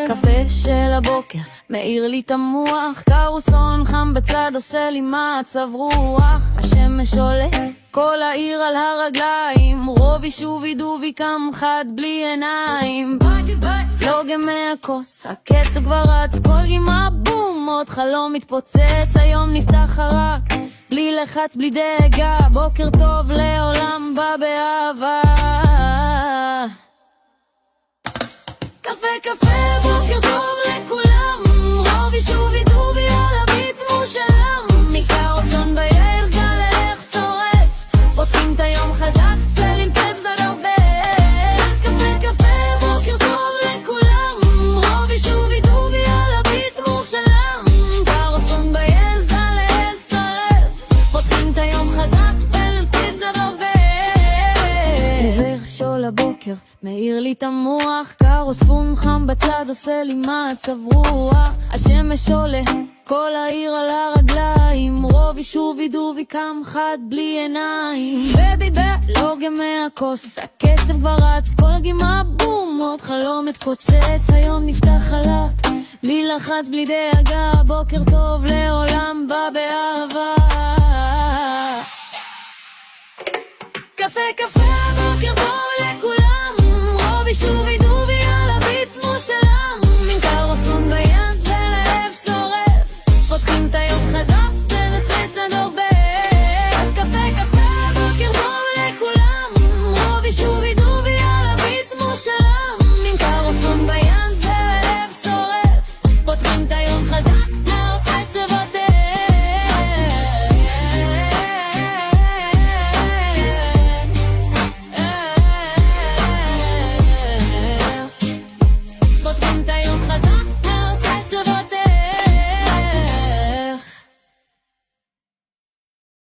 קפה של הבוקר מאיר לי את המוח, קרוסון חם בצד עושה לי מצב רוח. השמש עולה, כל העיר על הרגליים, רובי שובי דובי קם חד בלי עיניים. לוגה מהכוס, הקצב כבר רץ, כל גימה בום, עוד חלום מתפוצץ. היום נפתח חרק, בלי לחץ בלי דאגה, בוקר טוב לעולם בא באהבה. קפה קפה בוקר טוב לכולם, רובי שובי דובי על הביט מושלם. מקרוסון ביער גל איך שורף, פותחים את היום חזק, צללים צבזד הרבה. קפה קפה בוקר טוב לכולם, רובי שובי דובי על הביט מושלם. קרוסון ביער גל איך שורף, פותחים את היום חזק, צללים צבזד הרבה. ובחשול הבוקר מאיר לי את המוח, קרוספון חם בצד עושה לי מצב רוח. השמש עולה, כל העיר על הרגליים, רובי שובי דובי קם חד בלי עיניים. לוגה מהכוס, הקצב כבר רץ, כל גימה בום, עוד חלום מתפוצץ. היום נפתח חלק, בלי לחץ בלי דאגה, בוקר טוב לעולם בא באהבה. קפה קפה בוקר טוב לכולם, רובי שובי דובי על הביט מושלם. מן קרוסון ביד ולב שורף, פותחים את היום חזק ונצץ עד הרבה. קפה קפה בוקר טוב לכולם, רובי שובי דובי על הביט מושלם. מן קרוסון ביד ולב שורף, פותחים את היום חזק